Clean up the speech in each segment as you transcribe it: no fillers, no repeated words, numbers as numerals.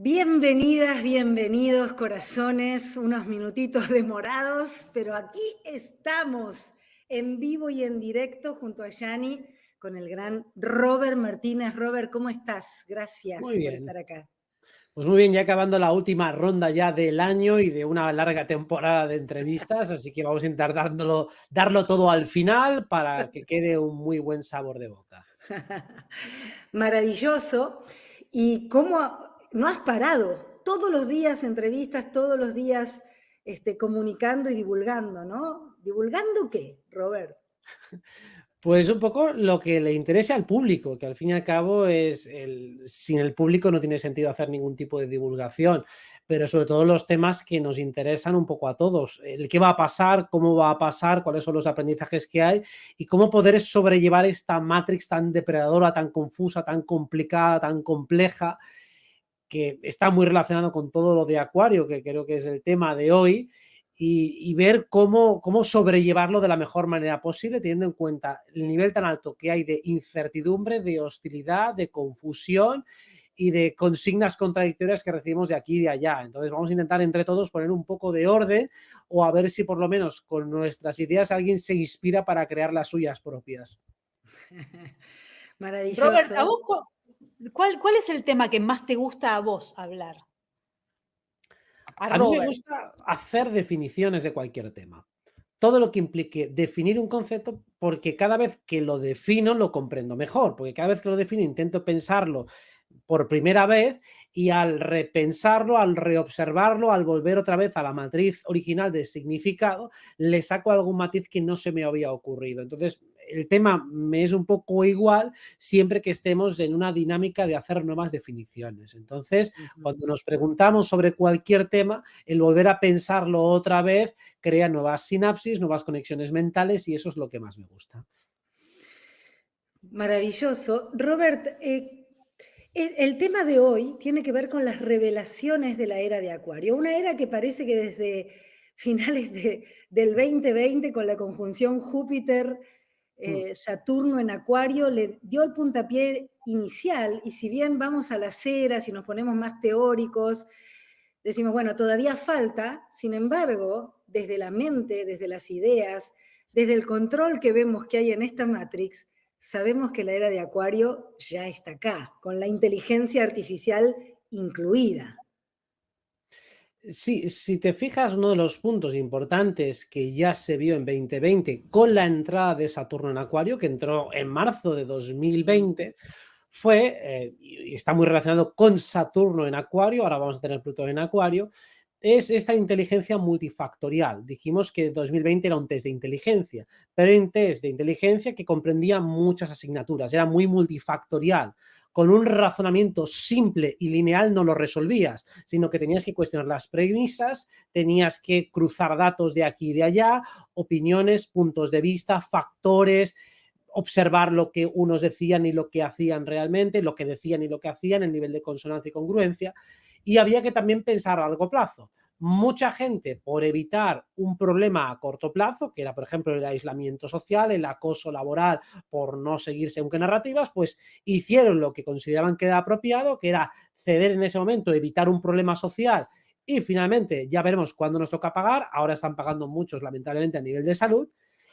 Bienvenidas, bienvenidos, corazones, unos minutitos demorados, pero aquí estamos en vivo y en directo junto a Yani con el gran Robert Martínez. Robert, ¿cómo estás? Muy Gracias por bien. estar acá. Pues muy bien, ya acabando la última ronda ya del año y de una larga temporada de entrevistas, así que vamos a intentar darlo todo al final para que quede un muy buen sabor de boca. Maravilloso. ¿Y cómo no has parado? Todos los días entrevistas, todos los días comunicando y divulgando, ¿no? ¿Divulgando qué, Robert? Pues un poco lo que le interese al público, que al fin y al cabo sin el público no tiene sentido hacer ningún tipo de divulgación, pero sobre todo los temas que nos interesan un poco a todos, el qué va a pasar, cómo va a pasar, cuáles son los aprendizajes que hay y cómo poder sobrellevar esta matrix tan depredadora, tan confusa, tan complicada, tan compleja, que está muy relacionado con todo lo de Acuario, que creo que es el tema de hoy, y ver cómo sobrellevarlo de la mejor manera posible, teniendo en cuenta el nivel tan alto que hay de incertidumbre, de hostilidad, de confusión y de consignas contradictorias que recibimos de aquí y de allá. Entonces vamos a intentar entre todos poner un poco de orden o a ver si por lo menos con nuestras ideas alguien se inspira para crear las suyas propias. Robert, ¿a Maravilloso. vos cuál es el tema que más te gusta a vos hablar? A A mí me Robert. gusta hacer definiciones de cualquier tema. Todo lo que implique definir un concepto, porque cada vez que lo defino lo comprendo mejor, porque cada vez que lo defino intento pensarlo por primera vez y al repensarlo, al reobservarlo, al volver otra vez a la matriz original de significado, le saco algún matiz que no se me había ocurrido. Entonces, el tema me es un poco igual siempre que estemos en una dinámica de hacer nuevas definiciones. Entonces, Ujú. cuando nos preguntamos sobre cualquier tema, el volver a pensarlo otra vez crea nuevas sinapsis, nuevas conexiones mentales y eso es lo que más me gusta. Maravilloso. Robert, el tema de hoy tiene que ver con las revelaciones de la era de Acuario, una era que parece que desde finales del 2020, con la conjunción Júpiter, Mm. Saturno en Acuario, le dio el puntapié inicial, y si bien vamos a las eras y nos ponemos más teóricos, decimos, bueno, todavía falta, sin embargo, desde la mente, desde las ideas, desde el control que vemos que hay en esta Matrix, sabemos que la era de Acuario ya está acá, con la inteligencia artificial incluida. Sí, si te fijas, uno de los puntos importantes que ya se vio en 2020 con la entrada de Saturno en Acuario, que entró en marzo de 2020, fue, y está muy relacionado con Saturno en Acuario, ahora vamos a tener Plutón en Acuario, es esta inteligencia multifactorial. Dijimos que 2020 era un test de inteligencia, pero era un test de inteligencia que comprendía muchas asignaturas, era muy multifactorial. Con un razonamiento simple y lineal no lo resolvías, sino que tenías que cuestionar las premisas, tenías que cruzar datos de aquí y de allá, opiniones, puntos de vista, factores, observar lo que unos decían y lo que hacían realmente, lo que decían y lo que hacían, el nivel de consonancia y congruencia. Y había que también pensar a largo plazo. Mucha gente, por evitar un problema a corto plazo, que era, por ejemplo, el aislamiento social, el acoso laboral, por no seguir según qué narrativas, pues hicieron lo que consideraban que era apropiado, que era ceder en ese momento, evitar un problema social y finalmente ya veremos cuándo nos toca pagar. Ahora están pagando muchos, lamentablemente, a nivel de salud.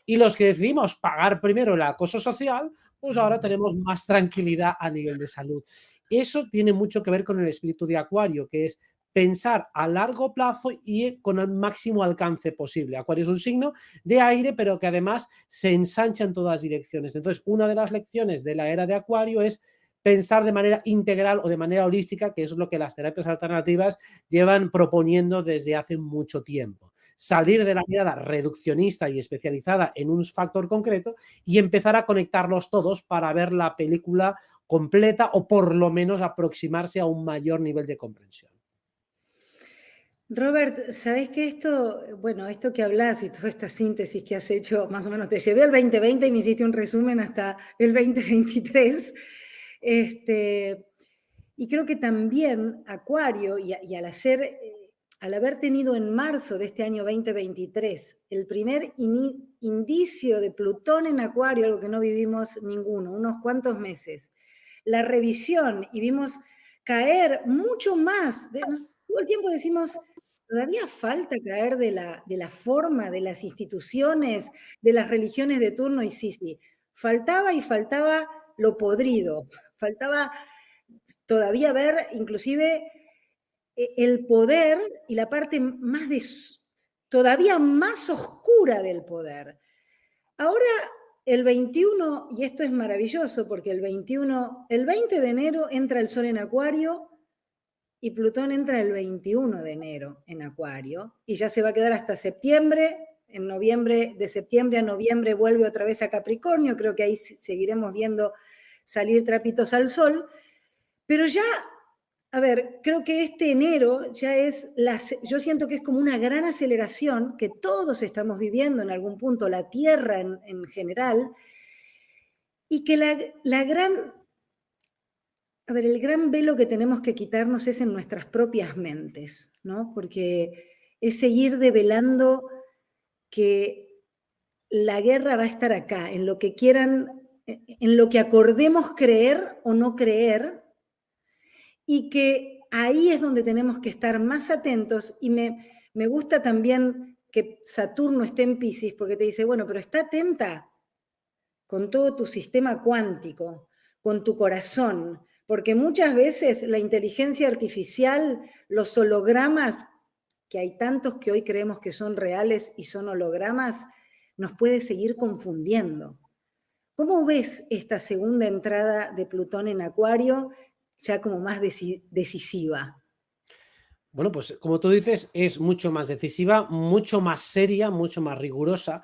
Y los que decidimos pagar primero el acoso social, pues ahora tenemos más tranquilidad a nivel de salud. Eso tiene mucho que ver con el espíritu de Acuario, que es pensar a largo plazo y con el máximo alcance posible. Acuario es un signo de aire, pero que además se ensancha en todas direcciones. Entonces, una de las lecciones de la era de Acuario es pensar de manera integral o de manera holística, que es lo que las terapias alternativas llevan proponiendo desde hace mucho tiempo. Salir de la mirada reduccionista y especializada en un factor concreto y empezar a conectarlos todos para ver la película completa o por lo menos aproximarse a un mayor nivel de comprensión. Robert, ¿sabés que esto, bueno, esto que hablas y toda esta síntesis que has hecho, más o menos te llevé al 2020 y me hiciste un resumen hasta el 2023? Este, y creo que también Acuario, y al haber tenido en marzo de este año 2023 el primer indicio de Plutón en Acuario, algo que no vivimos ninguno, unos cuantos meses, la revisión, y vimos caer mucho más. Todo el tiempo decimos, todavía falta caer de la forma, de las instituciones, de las religiones de turno, y sí, faltaba y faltaba lo podrido, faltaba todavía ver inclusive el poder y la parte todavía más oscura del poder. Ahora, el 21, y esto es maravilloso porque el 20 de enero entra el Sol en Acuario y Plutón entra el 21 de enero en Acuario y ya se va a quedar hasta septiembre. En noviembre, de septiembre a noviembre vuelve otra vez a Capricornio, creo que ahí seguiremos viendo salir trapitos al sol, pero ya, a ver, creo que este enero ya yo siento que es como una gran aceleración que todos estamos viviendo en algún punto, la Tierra en general, y que el gran velo que tenemos que quitarnos es en nuestras propias mentes, ¿no? Porque es seguir develando que la guerra va a estar acá, en lo que quieran, en lo que acordemos creer o no creer, y que ahí es donde tenemos que estar más atentos, y me gusta también que Saturno esté en Piscis, porque te dice, bueno, pero está atenta con todo tu sistema cuántico, con tu corazón, porque muchas veces la inteligencia artificial, los hologramas, que hay tantos que hoy creemos que son reales y son hologramas, nos puede seguir confundiendo. ¿Cómo ves esta segunda entrada de Plutón en Acuario ya como más decisiva? Bueno, pues como tú dices, es mucho más decisiva, mucho más seria, mucho más rigurosa.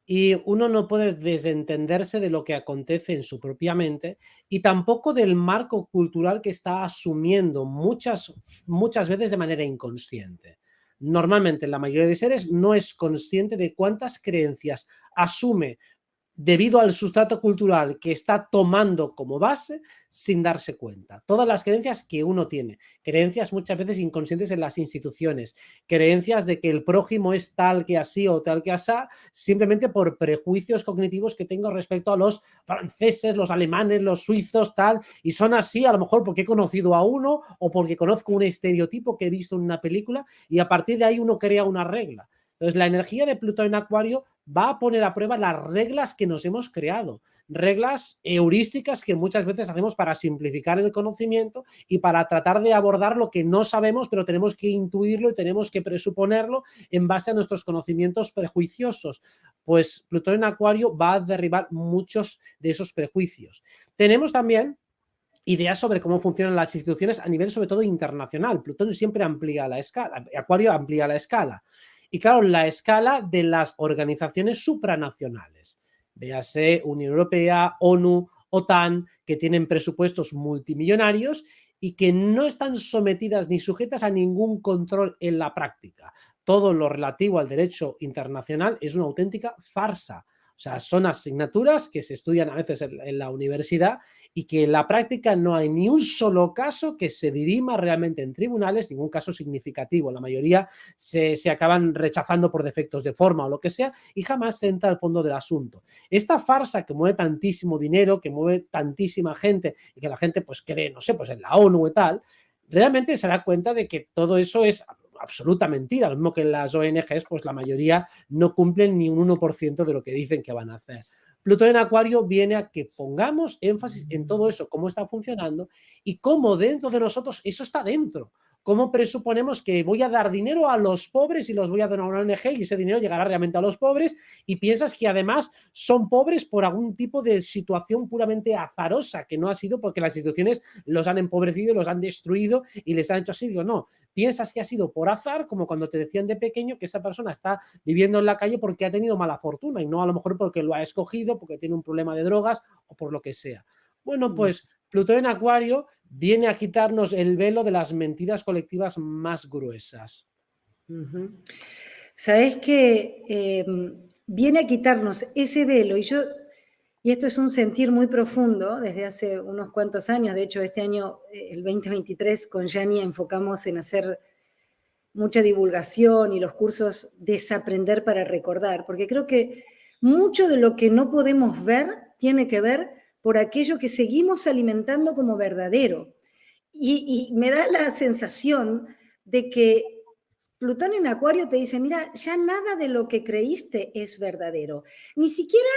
Y uno no puede desentenderse de lo que acontece en su propia mente y tampoco del marco cultural que está asumiendo muchas veces de manera inconsciente. Normalmente la mayoría de seres no es consciente de cuántas creencias asume debido al sustrato cultural que está tomando como base sin darse cuenta. Todas las creencias que uno tiene, creencias muchas veces inconscientes en las instituciones, creencias de que el prójimo es tal que así o tal que asá, simplemente por prejuicios cognitivos que tengo respecto a los franceses, los alemanes, los suizos, tal, y son así a lo mejor porque he conocido a uno o porque conozco un estereotipo que he visto en una película y a partir de ahí uno crea una regla. Entonces, la energía de Plutón en Acuario va a poner a prueba las reglas que nos hemos creado, reglas heurísticas que muchas veces hacemos para simplificar el conocimiento y para tratar de abordar lo que no sabemos, pero tenemos que intuirlo y tenemos que presuponerlo en base a nuestros conocimientos prejuiciosos. Pues Plutón en Acuario va a derribar muchos de esos prejuicios. Tenemos también ideas sobre cómo funcionan las instituciones a nivel sobre todo internacional. Plutón siempre amplía la escala, Acuario amplía la escala. Y claro, la escala de las organizaciones supranacionales, véase Unión Europea, ONU, OTAN, que tienen presupuestos multimillonarios y que no están sometidas ni sujetas a ningún control en la práctica. Todo lo relativo al derecho internacional es una auténtica farsa. O sea, son asignaturas que se estudian a veces en la universidad y que en la práctica no hay ni un solo caso que se dirima realmente en tribunales, ningún caso significativo. La mayoría se acaban rechazando por defectos de forma o lo que sea y jamás se entra al fondo del asunto. Esta farsa que mueve tantísimo dinero, que mueve tantísima gente y que la gente pues cree, no sé, pues en la ONU y tal, realmente se da cuenta de que todo eso es absoluta mentira, lo mismo que en las ONGs, pues la mayoría no cumplen ni un 1% de lo que dicen que van a hacer. Plutón en Acuario viene a que pongamos énfasis en todo eso, cómo está funcionando y cómo dentro de nosotros eso está dentro. ¿Cómo presuponemos que voy a dar dinero a los pobres y los voy a donar a una ONG y ese dinero llegará realmente a los pobres? Y piensas que además son pobres por algún tipo de situación puramente azarosa, que no ha sido porque las instituciones los han empobrecido, los han destruido y les han hecho así. Digo, no, piensas que ha sido por azar, como cuando te decían de pequeño que esa persona está viviendo en la calle porque ha tenido mala fortuna y no a lo mejor porque lo ha escogido, porque tiene un problema de drogas o por lo que sea. Bueno, pues Plutón en Acuario viene a quitarnos el velo de las mentiras colectivas más gruesas. Sabes que viene a quitarnos ese velo y esto es un sentir muy profundo desde hace unos cuantos años. De hecho, este año, el 2023, con Yani enfocamos en hacer mucha divulgación y los cursos Desaprender para Recordar, porque creo que mucho de lo que no podemos ver tiene que ver por aquello que seguimos alimentando como verdadero. y me da la sensación de que Plutón en Acuario te dice, mira, ya nada de lo que creíste es verdadero. Ni siquiera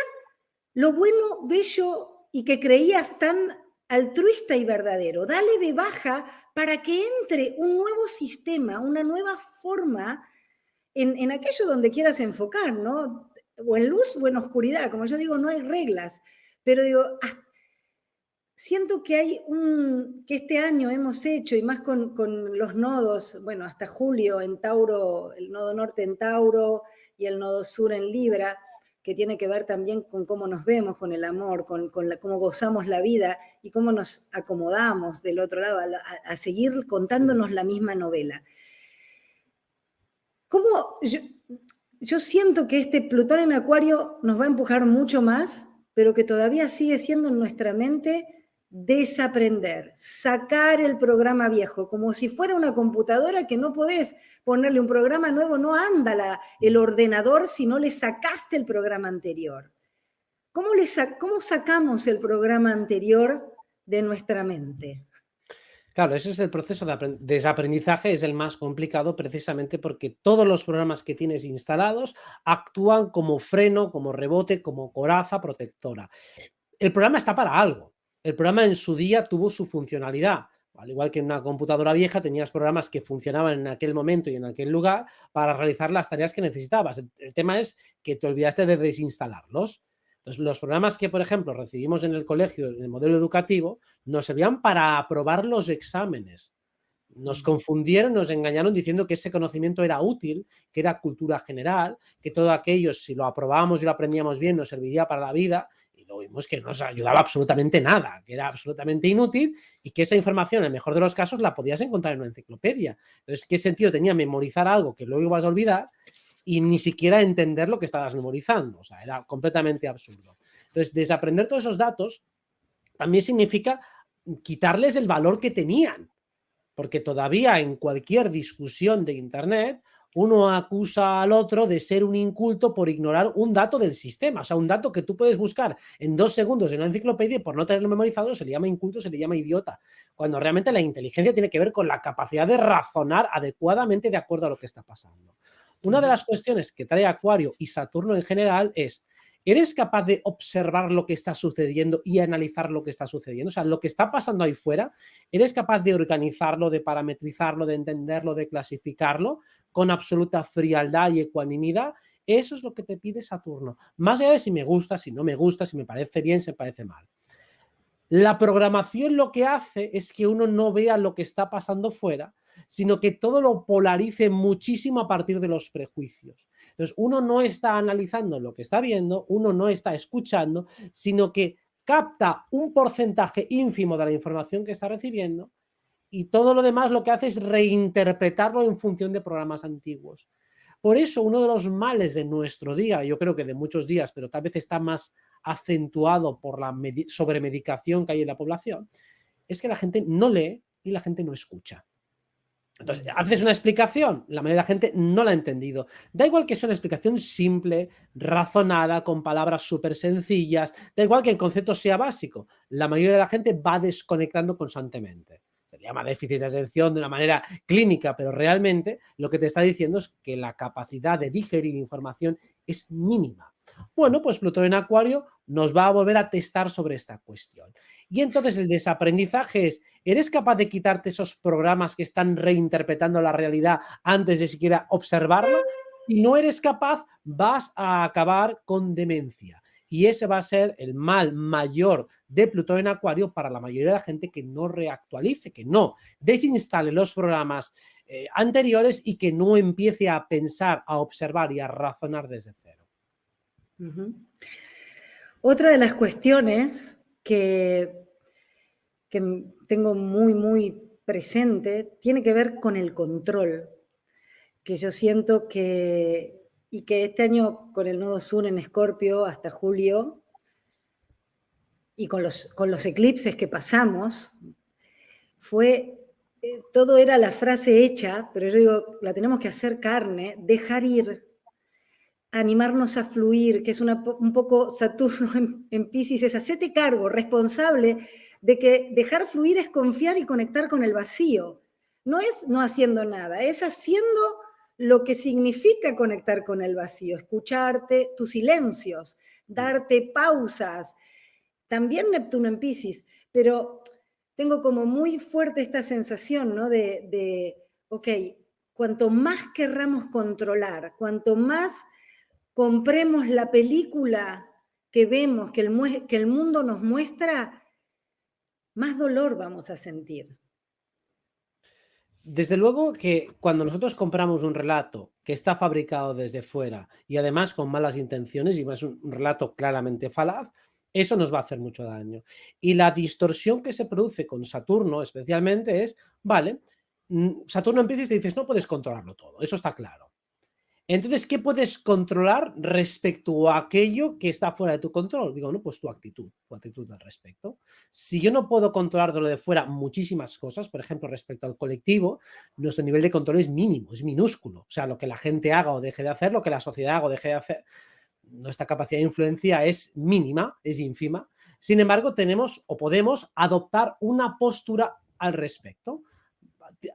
lo bueno, bello y que creías tan altruista y verdadero. Dale de baja para que entre un nuevo sistema, una nueva forma en aquello donde quieras enfocar, ¿no? O en luz o en oscuridad. Como yo digo, no hay reglas. Pero digo, siento que que este año hemos hecho, y más con los nodos, bueno, hasta julio en Tauro, el nodo norte en Tauro y el nodo sur en Libra, que tiene que ver también con cómo nos vemos, con el amor, cómo gozamos la vida y cómo nos acomodamos del otro lado a seguir contándonos la misma novela. ¿Cómo yo siento que este Plutón en Acuario nos va a empujar mucho más, pero que todavía sigue siendo en nuestra mente desaprender, sacar el programa viejo, como si fuera una computadora que no podés ponerle un programa nuevo, no anda el ordenador si no le sacaste el programa anterior. ¿Cómo sacamos el programa anterior de nuestra mente? Claro, ese es el proceso de desaprendizaje, es el más complicado precisamente porque todos los programas que tienes instalados actúan como freno, como rebote, como coraza protectora. El programa está para algo. El programa en su día tuvo su funcionalidad. Al igual que en una computadora vieja tenías programas que funcionaban en aquel momento y en aquel lugar para realizar las tareas que necesitabas. El tema es que te olvidaste de desinstalarlos. Entonces, los programas que, por ejemplo, recibimos en el colegio, en el modelo educativo, nos servían para aprobar los exámenes. Nos confundieron, nos engañaron diciendo que ese conocimiento era útil, que era cultura general, que todo aquello, si lo aprobábamos y lo aprendíamos bien, nos serviría para la vida, y luego vimos que no nos ayudaba absolutamente nada, que era absolutamente inútil y que esa información, en el mejor de los casos, la podías encontrar en una enciclopedia. Entonces, ¿qué sentido tenía memorizar algo que luego ibas a olvidar y ni siquiera entender lo que estabas memorizando? O sea, era completamente absurdo. Entonces, desaprender todos esos datos también significa quitarles el valor que tenían. Porque todavía en cualquier discusión de Internet uno acusa al otro de ser un inculto por ignorar un dato del sistema. O sea, un dato que tú puedes buscar en 2 segundos en una enciclopedia y por no tenerlo memorizado se le llama inculto, se le llama idiota. Cuando realmente la inteligencia tiene que ver con la capacidad de razonar adecuadamente de acuerdo a lo que está pasando. Una de las cuestiones que trae Acuario y Saturno en general es: ¿eres capaz de observar lo que está sucediendo y analizar lo que está sucediendo? O sea, lo que está pasando ahí fuera, ¿eres capaz de organizarlo, de parametrizarlo, de entenderlo, de clasificarlo con absoluta frialdad y ecuanimidad? Eso es lo que te pide Saturno. Más allá de si me gusta, si no me gusta, si me parece bien, si me parece mal. La programación lo que hace es que uno no vea lo que está pasando fuera, sino que todo lo polarice muchísimo a partir de los prejuicios. Entonces, uno no está analizando lo que está viendo, uno no está escuchando, sino que capta un porcentaje ínfimo de la información que está recibiendo y todo lo demás lo que hace es reinterpretarlo en función de programas antiguos. Por eso, uno de los males de nuestro día, yo creo que de muchos días, pero tal vez está más acentuado por la sobremedicación que hay en la población, es que la gente no lee y la gente no escucha. Entonces, haces una explicación, la mayoría de la gente no la ha entendido. Da igual que sea una explicación simple, razonada, con palabras súper sencillas, da igual que el concepto sea básico, la mayoría de la gente va desconectando constantemente. Se le llama déficit de atención de una manera clínica, pero realmente lo que te está diciendo es que la capacidad de digerir información es mínima. Bueno, pues Plutón en Acuario nos va a volver a testar sobre esta cuestión. Y entonces el desaprendizaje es: ¿eres capaz de quitarte esos programas que están reinterpretando la realidad antes de siquiera observarla? Si no eres capaz, vas a acabar con demencia. Y ese va a ser el mal mayor de Plutón en Acuario para la mayoría de la gente, que no reactualice, que no desinstale los programas anteriores y que no empiece a pensar, a observar y a razonar desde cero. Otra de las cuestiones que tengo muy, muy presente tiene que ver con el control, que yo siento que este año con el nodo sur en Escorpio hasta julio y con los eclipses que pasamos, todo era la frase hecha, pero yo digo, la tenemos que hacer carne, dejar ir, animarnos a fluir, que es un poco Saturno en Piscis, es hacete cargo, responsable de que dejar fluir es confiar y conectar con el vacío. No es no haciendo nada, es haciendo lo que significa conectar con el vacío, escucharte, tus silencios, darte pausas. También Neptuno en Piscis, pero tengo como muy fuerte esta sensación, ¿no? Ok, cuanto más querramos controlar, cuanto más compremos la película que vemos, que el mundo nos muestra, más dolor vamos a sentir. Desde luego que cuando nosotros compramos un relato que está fabricado desde fuera y además con malas intenciones y es un relato claramente falaz, eso nos va a hacer mucho daño. Y la distorsión que se produce con Saturno especialmente es, vale, Saturno en Piscis te dices, no puedes controlarlo todo, eso está claro. Entonces, ¿qué puedes controlar respecto a aquello que está fuera de tu control? Digo, no, pues tu actitud al respecto. Si yo no puedo controlar de lo de fuera muchísimas cosas, por ejemplo, respecto al colectivo, nuestro nivel de control es mínimo, es minúsculo. O sea, lo que la gente haga o deje de hacer, lo que la sociedad haga o deje de hacer, nuestra capacidad de influencia es mínima, es ínfima. Sin embargo, tenemos o podemos adoptar una postura al respecto.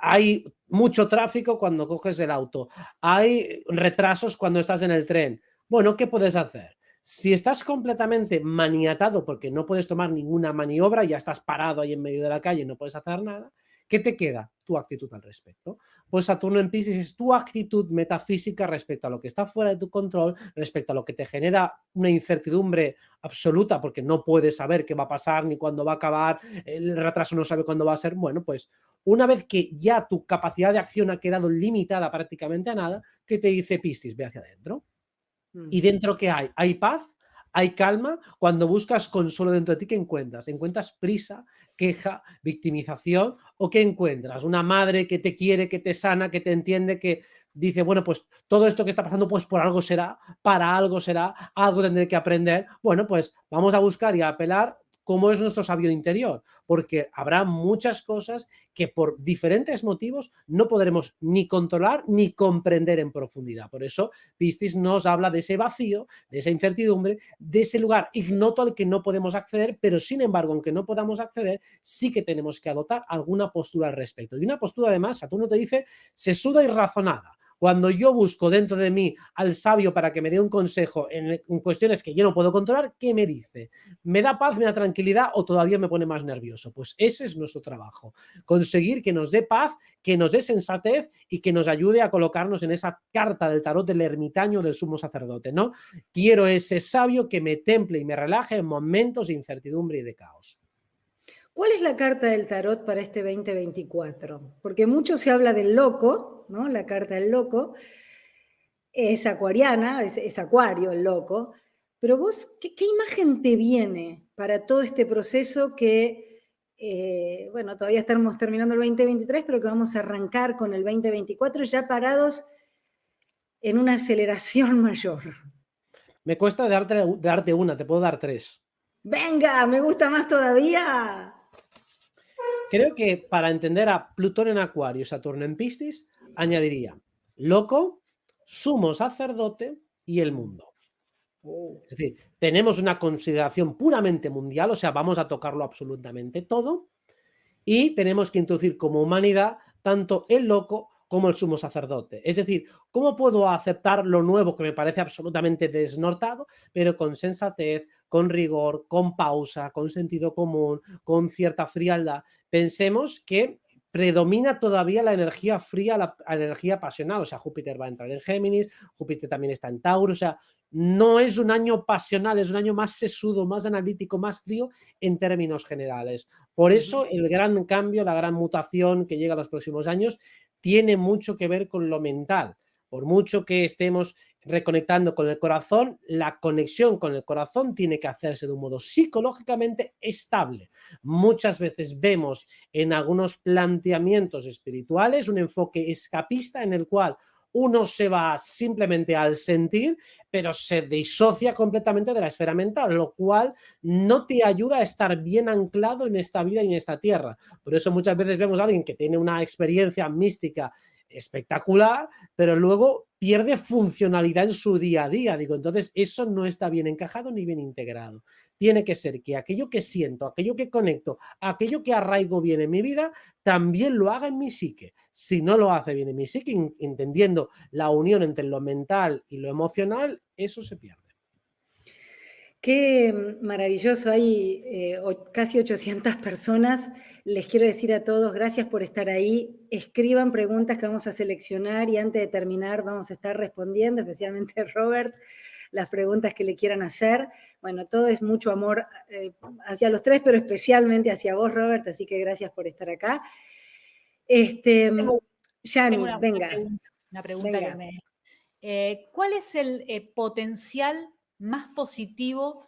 Hay mucho tráfico cuando coges el auto, hay retrasos cuando estás en el tren. Bueno, ¿qué puedes hacer? Si estás completamente maniatado porque no puedes tomar ninguna maniobra, ya estás parado ahí en medio de la calle y no puedes hacer nada, ¿qué te queda? Tu actitud al respecto. Pues Saturno en Piscis es tu actitud metafísica respecto a lo que está fuera de tu control, respecto a lo que te genera una incertidumbre absoluta porque no puedes saber qué va a pasar ni cuándo va a acabar, el retraso no sabe cuándo va a ser. Bueno, pues una vez que ya tu capacidad de acción ha quedado limitada prácticamente a nada, ¿qué te dice Piscis? Ve hacia adentro. ¿Y dentro qué hay? Hay paz, hay calma. Cuando buscas consuelo dentro de ti, ¿qué encuentras? ¿Encuentras prisa, queja, victimización? ¿O qué encuentras? Una madre que te quiere, que te sana, que te entiende, que dice, bueno, pues todo esto que está pasando, pues por algo será, para algo será, algo tendré que aprender. Bueno, pues vamos a buscar y a apelar cómo es nuestro sabio interior, porque habrá muchas cosas que por diferentes motivos no podremos ni controlar ni comprender en profundidad. Por eso Piscis nos habla de ese vacío, de esa incertidumbre, de ese lugar ignoto al que no podemos acceder, pero sin embargo, aunque no podamos acceder, sí que tenemos que adoptar alguna postura al respecto. Y una postura, además, Saturno te dice, sesuda y razonada. Cuando yo busco dentro de mí al sabio para que me dé un consejo en cuestiones que yo no puedo controlar, ¿qué me dice? ¿Me da paz, me da tranquilidad o todavía me pone más nervioso? Pues ese es nuestro trabajo. Conseguir que nos dé paz, que nos dé sensatez y que nos ayude a colocarnos en esa carta del tarot del ermitaño del sumo sacerdote, ¿no? Quiero ese sabio que me temple y me relaje en momentos de incertidumbre y de caos. ¿Cuál es la carta del tarot para este 2024? Porque mucho se habla del loco, ¿no? La carta del loco es acuariana, es acuario el loco, pero vos, ¿qué imagen te viene para todo este proceso que, bueno, todavía estamos terminando el 2023, pero que vamos a arrancar con el 2024 ya parados en una aceleración mayor? Me cuesta darte una, te puedo dar tres. ¡Venga! ¡Me gusta más todavía! Creo que para entender a Plutón en Acuario y Saturno en Piscis, añadiría loco, sumo sacerdote y el mundo. Es decir, tenemos una consideración puramente mundial, o sea, vamos a tocarlo absolutamente todo y tenemos que introducir como humanidad tanto el loco como el sumo sacerdote. Es decir, ¿cómo puedo aceptar lo nuevo que me parece absolutamente desnortado, pero con sensatez, con rigor, con pausa, con sentido común, con cierta frialdad? Pensemos que predomina todavía la energía fría, la energía pasional, o sea, Júpiter va a entrar en Géminis, Júpiter también está en Tauro, o sea, no es un año pasional, es un año más sesudo, más analítico, más frío en términos generales. Por eso el gran cambio, la gran mutación que llega a los próximos años tiene mucho que ver con lo mental. Por mucho que estemos reconectando con el corazón, la conexión con el corazón tiene que hacerse de un modo psicológicamente estable. Muchas veces vemos en algunos planteamientos espirituales un enfoque escapista en el cual uno se va simplemente al sentir, pero se disocia completamente de la esfera mental, lo cual no te ayuda a estar bien anclado en esta vida y en esta tierra. Por eso muchas veces vemos a alguien que tiene una experiencia mística espectacular, pero luego pierde funcionalidad en su día a día. Digo, entonces eso no está bien encajado ni bien integrado. Tiene que ser que aquello que siento, aquello que conecto, aquello que arraigo bien en mi vida, también lo haga en mi psique. Si no lo hace bien en mi psique, entendiendo la unión entre lo mental y lo emocional, eso se pierde. Qué maravilloso, hay casi 800 personas. Les quiero decir a todos, gracias por estar ahí. Escriban preguntas que vamos a seleccionar y antes de terminar vamos a estar respondiendo, especialmente Robert, las preguntas que le quieran hacer. Bueno, todo es mucho amor hacia los tres, pero especialmente hacia vos, Robert, así que gracias por estar acá. Tengo Yani, venga. una pregunta venga. que me... ¿cuál es el potencial más positivo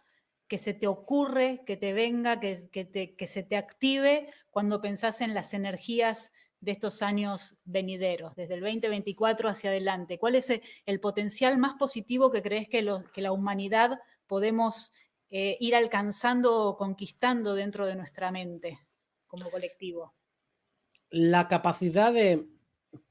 que se te ocurre, que te venga, que se te active cuando pensás en las energías de estos años venideros, desde el 2024 hacia adelante? ¿Cuál es el potencial más positivo que crees que la humanidad podemos ir alcanzando o conquistando dentro de nuestra mente como colectivo? La capacidad de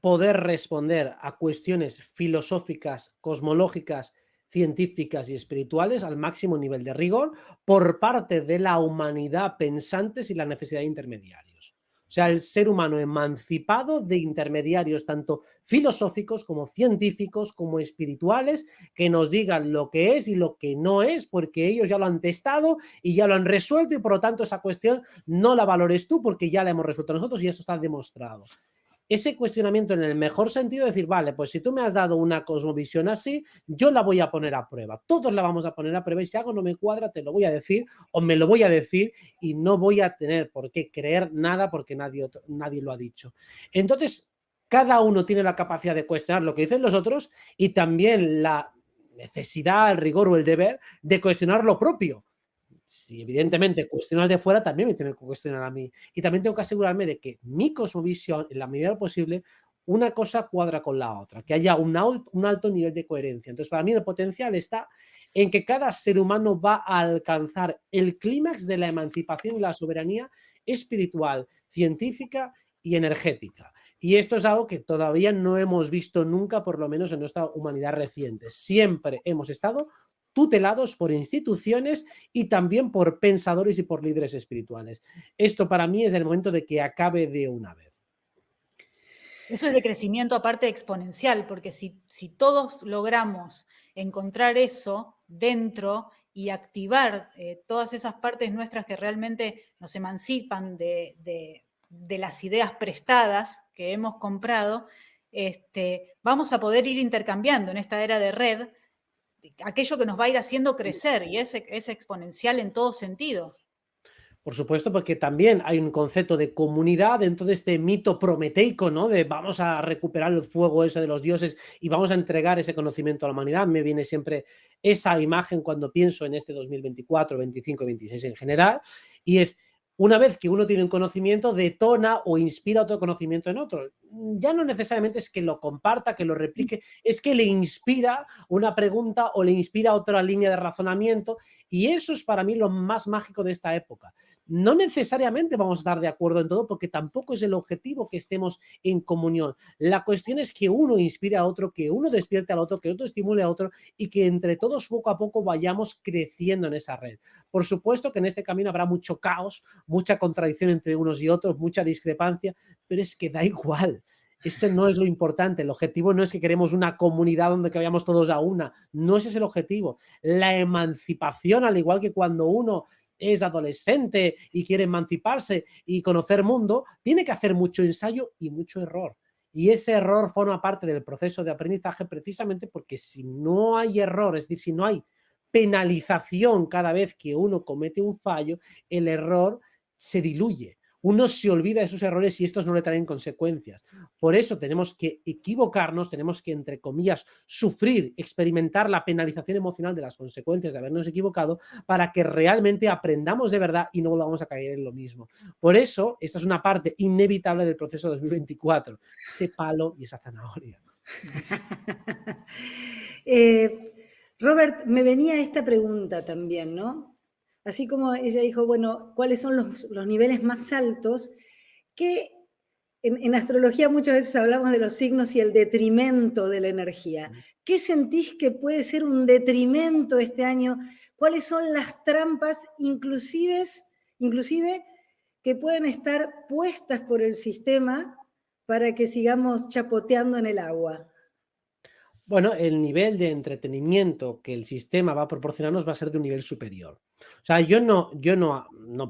poder responder a cuestiones filosóficas, cosmológicas, científicas y espirituales al máximo nivel de rigor por parte de la humanidad pensante sin la necesidad de intermediarios. O sea, el ser humano emancipado de intermediarios tanto filosóficos como científicos como espirituales que nos digan lo que es y lo que no es, porque ellos ya lo han testado y ya lo han resuelto y por lo tanto esa cuestión no la valores tú porque ya la hemos resuelto nosotros y eso está demostrado. Ese cuestionamiento en el mejor sentido de decir, vale, pues si tú me has dado una cosmovisión así, yo la voy a poner a prueba. Todos la vamos a poner a prueba y si algo no me cuadra, te lo voy a decir o me lo voy a decir y no voy a tener por qué creer nada porque nadie lo ha dicho. Entonces, cada uno tiene la capacidad de cuestionar lo que dicen los otros y también la necesidad, el rigor o el deber de cuestionar lo propio. Si evidentemente cuestiono al de fuera, también me tiene que cuestionar a mí. Y también tengo que asegurarme de que mi cosmovisión, en la medida de lo posible, una cosa cuadra con la otra, que haya un alto nivel de coherencia. Entonces, para mí el potencial está en que cada ser humano va a alcanzar el clímax de la emancipación y la soberanía espiritual, científica y energética. Y esto es algo que todavía no hemos visto nunca, por lo menos en nuestra humanidad reciente. Siempre hemos estado tutelados por instituciones y también por pensadores y por líderes espirituales. Esto para mí es el momento de que acabe de una vez. Eso es de crecimiento aparte exponencial, porque si todos logramos encontrar eso dentro y activar todas esas partes nuestras que realmente nos emancipan de las ideas prestadas que hemos comprado, vamos a poder ir intercambiando en esta era de red aquello que nos va a ir haciendo crecer y es exponencial en todo sentido. Por supuesto, porque también hay un concepto de comunidad dentro de este mito prometeico, ¿no? De vamos a recuperar el fuego ese de los dioses y vamos a entregar ese conocimiento a la humanidad. Me viene siempre esa imagen cuando pienso en este 2024, 25 y 26 en general, y es una vez que uno tiene un conocimiento, detona o inspira otro conocimiento en otro. Ya no necesariamente es que lo comparta, que lo replique, es que le inspira una pregunta o le inspira otra línea de razonamiento y eso es para mí lo más mágico de esta época. No necesariamente vamos a estar de acuerdo en todo porque tampoco es el objetivo que estemos en comunión. La cuestión es que uno inspire a otro, que uno despierte al otro, que otro estimule a otro y que entre todos poco a poco vayamos creciendo en esa red. Por supuesto que en este camino habrá mucho caos, mucha contradicción entre unos y otros, mucha discrepancia, pero es que da igual. Ese no es lo importante. El objetivo no es que queremos una comunidad donde que vayamos todos a una. No ese es el objetivo. La emancipación, al igual que cuando uno es adolescente y quiere emanciparse y conocer mundo, tiene que hacer mucho ensayo y mucho error. Y ese error forma parte del proceso de aprendizaje precisamente porque si no hay error, es decir, si no hay penalización cada vez que uno comete un fallo, el error se diluye. Uno se olvida de sus errores y estos no le traen consecuencias. Por eso tenemos que equivocarnos, tenemos que, entre comillas, sufrir, experimentar la penalización emocional de las consecuencias de habernos equivocado para que realmente aprendamos de verdad y no volvamos a caer en lo mismo. Por eso, esta es una parte inevitable del proceso 2024, ese palo y esa zanahoria. Robert, me venía esta pregunta también, ¿no? Así como ella dijo, bueno, ¿cuáles son los niveles más altos? ¿Qué en astrología muchas veces hablamos de los signos y el detrimento de la energía. ¿Qué sentís que puede ser un detrimento este año? ¿Cuáles son las trampas, inclusive que pueden estar puestas por el sistema para que sigamos chapoteando en el agua? Bueno, el nivel de entretenimiento que el sistema va a proporcionarnos va a ser de un nivel superior. O sea, yo no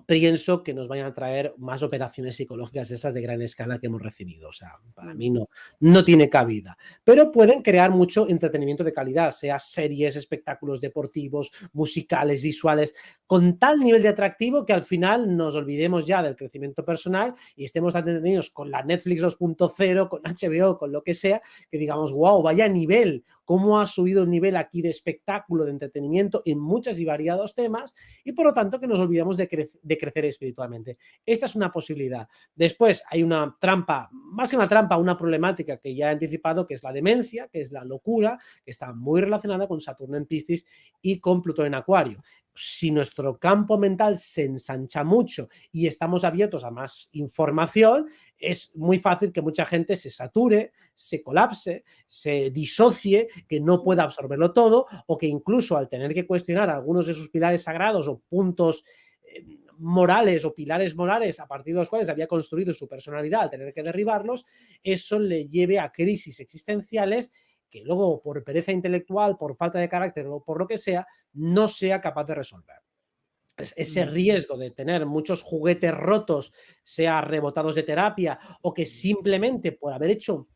pienso que nos vayan a traer más operaciones psicológicas de esas de gran escala que hemos recibido. O sea, para mí no tiene cabida. Pero pueden crear mucho entretenimiento de calidad, sea series, espectáculos deportivos, musicales, visuales, con tal nivel de atractivo que al final nos olvidemos ya del crecimiento personal y estemos tan entretenidos con la Netflix 2.0, con HBO, con lo que sea, que digamos, wow, vaya nivel, cómo ha subido el nivel aquí de espectáculo, de entretenimiento en muchos y variados temas, y por lo tanto que nos olvidamos de crecer espiritualmente. Esta es una posibilidad. Después hay una trampa, más que una trampa, una problemática que ya he anticipado, que es la demencia, que es la locura, que está muy relacionada con Saturno en Piscis y con Plutón en Acuario. Si nuestro campo mental se ensancha mucho y estamos abiertos a más información, es muy fácil que mucha gente se sature, se colapse, se disocie, que no pueda absorberlo todo, o que incluso al tener que cuestionar algunos de sus pilares sagrados o puntos morales o pilares morales a partir de los cuales había construido su personalidad, al tener que derribarlos, eso le lleve a crisis existenciales que luego por pereza intelectual, por falta de carácter o por lo que sea, no sea capaz de resolver. Ese riesgo de tener muchos juguetes rotos, sea rebotados de terapia o que simplemente por haber hecho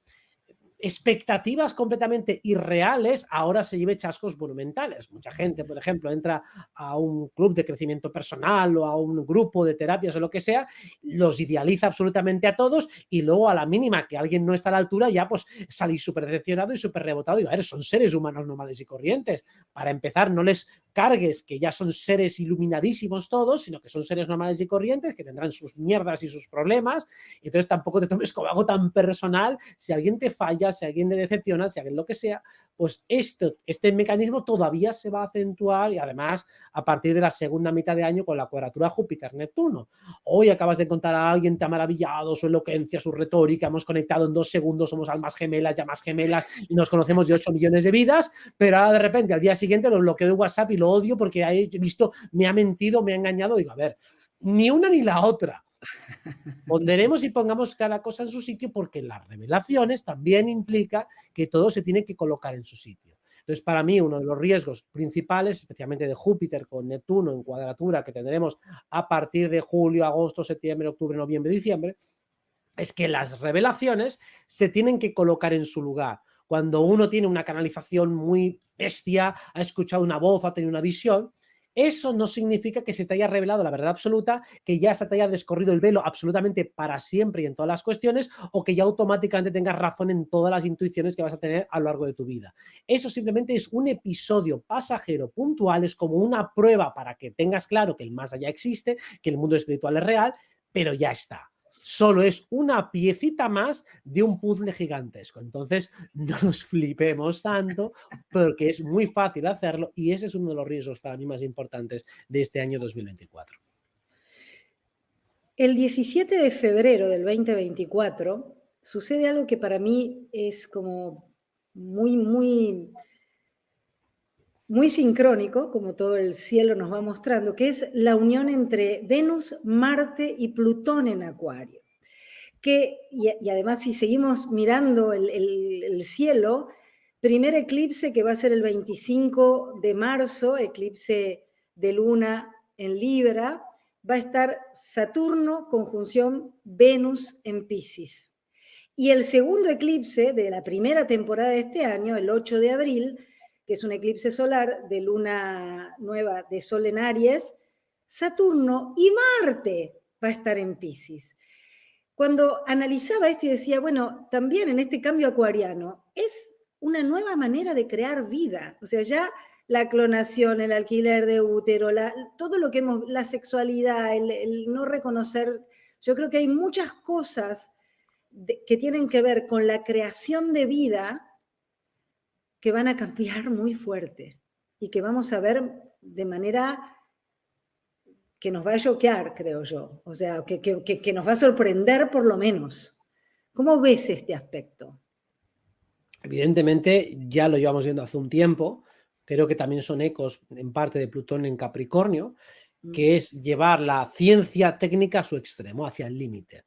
expectativas completamente irreales, ahora se lleve chascos monumentales. Mucha gente, por ejemplo, entra a un club de crecimiento personal o a un grupo de terapias o lo que sea, los idealiza absolutamente a todos y luego a la mínima que alguien no está a la altura ya pues salís súper decepcionado y súper rebotado. Digo, a ver, son seres humanos normales y corrientes. Para empezar, no les cargues que ya son seres iluminadísimos todos, sino que son seres normales y corrientes que tendrán sus mierdas y sus problemas. Entonces tampoco te tomes como algo tan personal. Si alguien te falla, si alguien te decepciona, si alguien lo que sea, pues este mecanismo todavía se va a acentuar y además a partir de la segunda mitad de año con la cuadratura Júpiter-Neptuno. Hoy acabas de encontrar a alguien, te ha maravillado su elocuencia, su retórica, hemos conectado en 2 segundos, somos almas gemelas, llamas gemelas y nos conocemos de 8 millones de vidas, pero ahora de repente al día siguiente lo bloqueo de WhatsApp y lo odio porque he visto, me ha mentido, me ha engañado. Digo, a ver, ni una ni la otra. Ponderemos y pongamos cada cosa en su sitio porque las revelaciones también implica que todo se tiene que colocar en su sitio. Entonces, para mí, uno de los riesgos principales, especialmente de Júpiter con Neptuno en cuadratura que tendremos a partir de julio, agosto, septiembre, octubre, noviembre, diciembre, es que las revelaciones se tienen que colocar en su lugar. Cuando uno tiene una canalización muy bestia, ha escuchado una voz, ha tenido una visión, eso no significa que se te haya revelado la verdad absoluta, que ya se te haya descorrido el velo absolutamente para siempre y en todas las cuestiones, o que ya automáticamente tengas razón en todas las intuiciones que vas a tener a lo largo de tu vida. Eso simplemente es un episodio pasajero, puntual, es como una prueba para que tengas claro que el más allá existe, que el mundo espiritual es real, pero ya está. Solo es una piecita más de un puzzle gigantesco. Entonces, no nos flipemos tanto porque es muy fácil hacerlo y ese es uno de los riesgos para mí más importantes de este año 2024. El 17 de febrero del 2024 sucede algo que para mí es como muy sincrónico, como todo el cielo nos va mostrando, que es la unión entre Venus, Marte y Plutón en Acuario. Y además, si seguimos mirando el cielo, primer eclipse que va a ser el 25 de marzo, eclipse de luna en Libra, va a estar Saturno conjunción Venus en Piscis. Y el segundo eclipse de la primera temporada de este año, el 8 de abril, que es un eclipse solar de luna nueva de Sol en Aries, Saturno y Marte va a estar en Piscis. Cuando analizaba esto y decía, bueno, también en este cambio acuariano es una nueva manera de crear vida. O sea, ya la clonación, el alquiler de útero, todo lo que la sexualidad, el no reconocer, yo creo que hay muchas cosas que tienen que ver con la creación de vida que van a cambiar muy fuerte y que vamos a ver de manera que nos va a choquear, creo yo. O sea, que nos va a sorprender por lo menos. ¿Cómo ves este aspecto? Evidentemente, ya lo llevamos viendo hace un tiempo. Creo que también son ecos en parte de Plutón en Capricornio, que es llevar la ciencia técnica a su extremo, hacia el límite.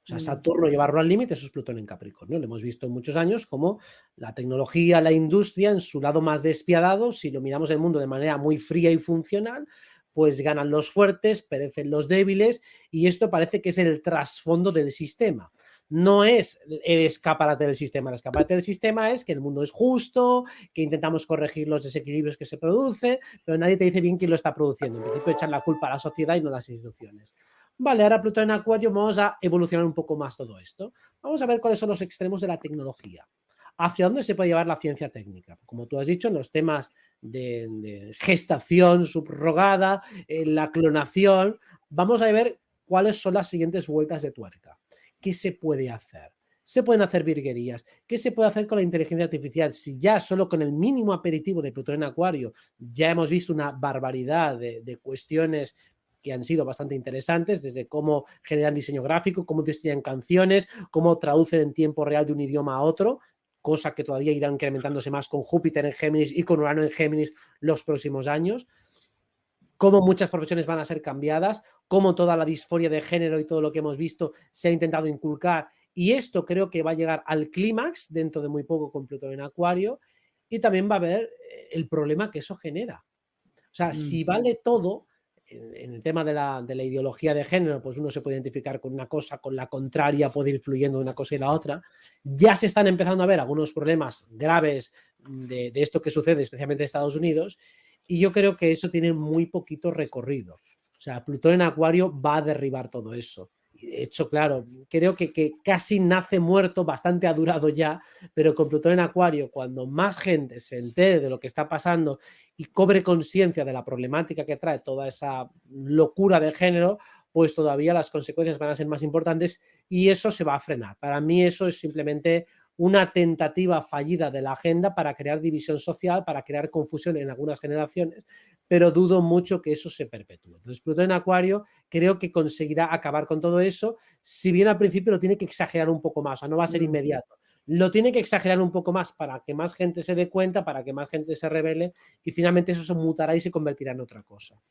O sea, Saturno llevarlo al límite, eso es Plutón en Capricornio. Lo hemos visto en muchos años como la tecnología, la industria, en su lado más despiadado, si lo miramos el mundo de manera muy fría y funcional, pues ganan los fuertes, perecen los débiles, y esto parece que es el trasfondo del sistema. No es el escaparate del sistema. El escaparate del sistema es que el mundo es justo, que intentamos corregir los desequilibrios que se producen, pero nadie te dice bien quién lo está produciendo. En principio echan la culpa a la sociedad y no a las instituciones. Vale, ahora Plutón en Acuario vamos a evolucionar un poco más todo esto. Vamos a ver cuáles son los extremos de la tecnología. ¿Hacia dónde se puede llevar la ciencia técnica? Como tú has dicho, en los temas de gestación subrogada, en la clonación, vamos a ver cuáles son las siguientes vueltas de tuerca. ¿Qué se puede hacer? Se pueden hacer virguerías. ¿Qué se puede hacer con la inteligencia artificial? Si ya solo con el mínimo aperitivo de Plutón en Acuario ya hemos visto una barbaridad de cuestiones que han sido bastante interesantes, desde cómo generan diseño gráfico, cómo diseñan canciones, cómo traducen en tiempo real de un idioma a otro, cosa que todavía irá incrementándose más con Júpiter en Géminis y con Urano en Géminis los próximos años, cómo muchas profesiones van a ser cambiadas, cómo toda la disforia de género y todo lo que hemos visto se ha intentado inculcar, y esto creo que va a llegar al clímax dentro de muy poco con Plutón en Acuario, y también va a haber el problema que eso genera. O sea, si vale todo, en el tema de la ideología de género, pues uno se puede identificar con una cosa, con la contraria puede ir fluyendo de una cosa y la otra. Ya se están empezando a ver algunos problemas graves de esto que sucede, especialmente en Estados Unidos, y yo creo que eso tiene muy poquito recorrido. O sea, Plutón en Acuario va a derribar todo eso. De hecho, claro, creo que casi nace muerto, bastante ha durado ya, pero con Plutón en Acuario, cuando más gente se entere de lo que está pasando y cobre conciencia de la problemática que trae toda esa locura de género, pues todavía las consecuencias van a ser más importantes y eso se va a frenar. Para mí eso es simplemente una tentativa fallida de la agenda para crear división social, para crear confusión en algunas generaciones, pero dudo mucho que eso se perpetúe. Entonces, Plutón en Acuario creo que conseguirá acabar con todo eso, si bien al principio lo tiene que exagerar un poco más, o sea, no va a ser inmediato. Lo tiene que exagerar un poco más para que más gente se dé cuenta, para que más gente se revele y finalmente eso se mutará y se convertirá en otra cosa.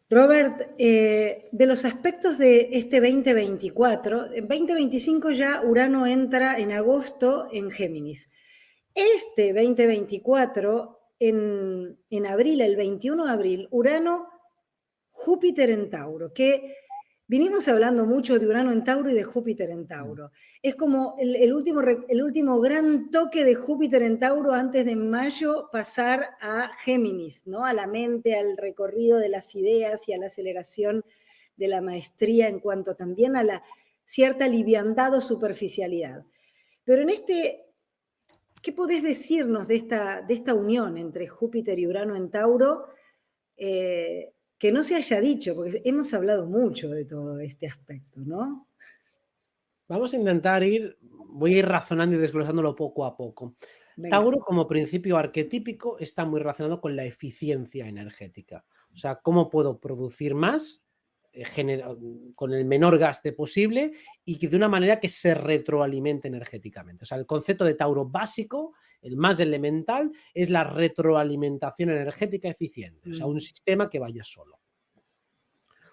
Robert, de los aspectos de este 2024, en 2025 ya Urano entra en agosto en Géminis. Este 2024, en abril, el 21 de abril, Urano, Júpiter en Tauro, que vinimos hablando mucho de Urano en Tauro y de Júpiter en Tauro. Es como el último gran toque de Júpiter en Tauro antes de en mayo pasar a Géminis, ¿no? A la mente, al recorrido de las ideas y a la aceleración de la maestría en cuanto también a la cierta liviandad o superficialidad. Pero en ¿qué podés decirnos de esta unión entre Júpiter y Urano en Tauro? Que no se haya dicho, porque hemos hablado mucho de todo este aspecto, ¿no? Vamos a intentar voy a ir razonando y desglosándolo poco a poco. Venga. Tauro, como principio arquetípico, está muy relacionado con la eficiencia energética. O sea, cómo puedo producir más con el menor gasto posible y que de una manera que se retroalimente energéticamente. O sea, el concepto de Tauro básico, el más elemental, es la retroalimentación energética eficiente. O sea, un sistema que vaya solo.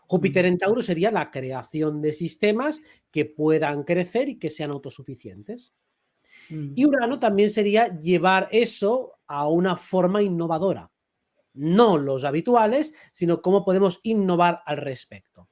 Júpiter en Tauro sería la creación de sistemas que puedan crecer y que sean autosuficientes. Y Urano también sería llevar eso a una forma innovadora. No los habituales, sino cómo podemos innovar al respecto.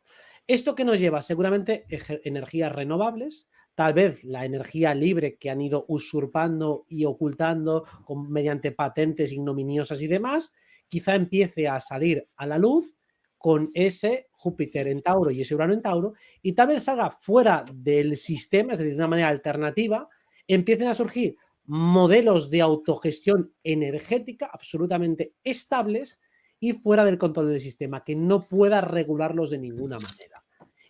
¿Esto qué nos lleva? Seguramente energías renovables, tal vez la energía libre que han ido usurpando y ocultando mediante patentes ignominiosas y demás, quizá empiece a salir a la luz con ese Júpiter en Tauro y ese Urano en Tauro, y tal vez salga fuera del sistema, es decir, de una manera alternativa, empiecen a surgir modelos de autogestión energética absolutamente estables y fuera del control del sistema, que no pueda regularlos de ninguna manera.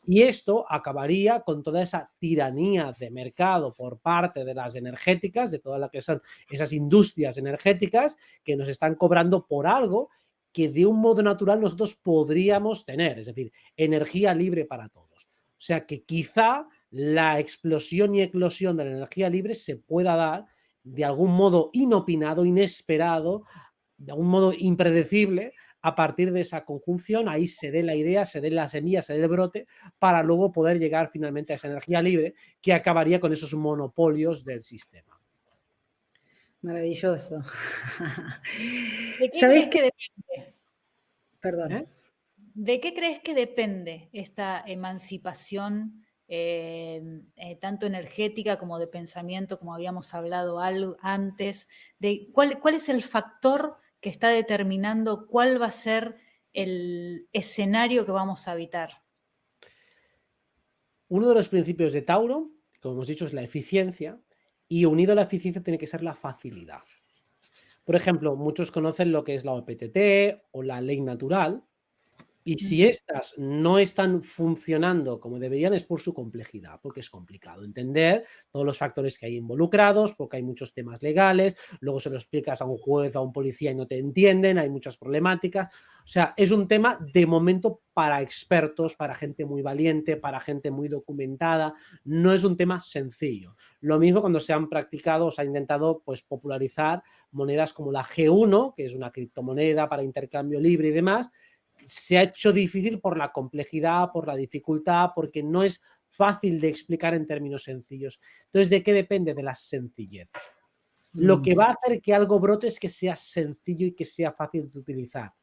Y esto acabaría con toda esa tiranía de mercado por parte de las energéticas, de todas las que son esas industrias energéticas que nos están cobrando por algo que de un modo natural nosotros podríamos tener, es decir, energía libre para todos. O sea que quizá la explosión y eclosión de la energía libre se pueda dar de algún modo inopinado, inesperado, de algún modo impredecible. A partir de esa conjunción, ahí se dé la idea, se dé la semilla, se dé el brote, para luego poder llegar finalmente a esa energía libre que acabaría con esos monopolios del sistema. Maravilloso. ¿De qué ¿Sabés crees qué? que depende? Perdón. ¿Eh? ¿De qué crees que depende esta emancipación, tanto energética como de pensamiento, como habíamos hablado antes? ¿Cuál es el factor que está determinando cuál va a ser el escenario que vamos a habitar? Uno de los principios de Tauro, como hemos dicho, es la eficiencia, y unido a la eficiencia tiene que ser la facilidad. Por ejemplo, muchos conocen lo que es la OPTT o la ley natural, y si estas no están funcionando como deberían es por su complejidad, porque es complicado entender todos los factores que hay involucrados, porque hay muchos temas legales, luego se lo explicas a un juez o a un policía y no te entienden, hay muchas problemáticas. O sea, es un tema de momento para expertos, para gente muy valiente, para gente muy documentada, no es un tema sencillo. Lo mismo cuando se han practicado o se ha intentado pues, popularizar monedas como la G1, que es una criptomoneda para intercambio libre y demás. Se ha hecho difícil por la complejidad, por la dificultad, porque no es fácil de explicar en términos sencillos. Entonces, ¿de qué depende? De la sencillez. Lo que va a hacer que algo brote es que sea sencillo y que sea fácil de utilizar.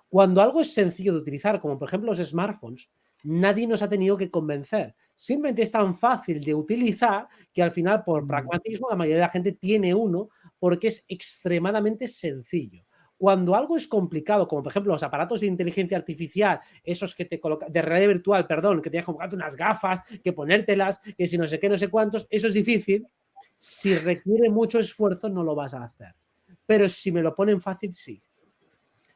Cuando algo es sencillo de utilizar, como por ejemplo los smartphones, nadie nos ha tenido que convencer. Simplemente es tan fácil de utilizar que al final, por pragmatismo, la mayoría de la gente tiene uno porque es extremadamente sencillo. Cuando algo es complicado, como por ejemplo los aparatos de inteligencia artificial, esos que te colocan, de realidad virtual, perdón, que tienes que colocarte unas gafas, que ponértelas, que si no sé qué, no sé cuántos, eso es difícil. Si requiere mucho esfuerzo, no lo vas a hacer. Pero si me lo ponen fácil, sí.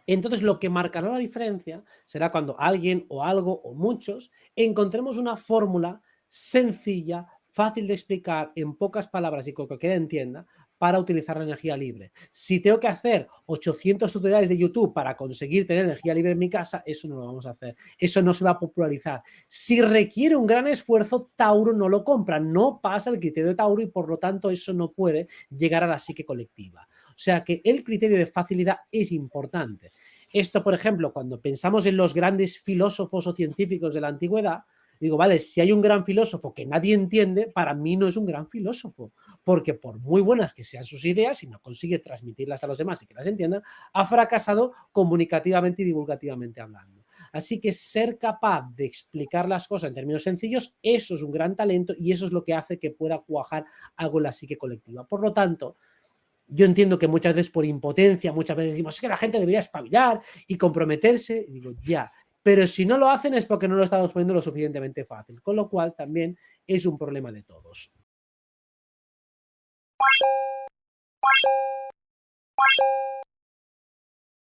Entonces, lo que marcará la diferencia será cuando alguien o algo o muchos encontremos una fórmula sencilla, fácil de explicar, en pocas palabras y que cualquiera entienda, para utilizar la energía libre. Si tengo que hacer 800 tutoriales de YouTube para conseguir tener energía libre en mi casa, eso no lo vamos a hacer. Eso no se va a popularizar. Si requiere un gran esfuerzo, Tauro no lo compra, no pasa el criterio de Tauro y por lo tanto eso no puede llegar a la psique colectiva. O sea que el criterio de facilidad es importante. Esto, por ejemplo, cuando pensamos en los grandes filósofos o científicos de la antigüedad, digo, vale, si hay un gran filósofo que nadie entiende, para mí no es un gran filósofo, porque por muy buenas que sean sus ideas, si no consigue transmitirlas a los demás y que las entiendan, ha fracasado comunicativamente y divulgativamente hablando. Así que ser capaz de explicar las cosas en términos sencillos, eso es un gran talento y eso es lo que hace que pueda cuajar algo en la psique colectiva. Por lo tanto, yo entiendo que muchas veces por impotencia, muchas veces decimos, es que la gente debería espabilar y comprometerse. Y digo, ya, pero si no lo hacen es porque no lo estamos poniendo lo suficientemente fácil, con lo cual también es un problema de todos.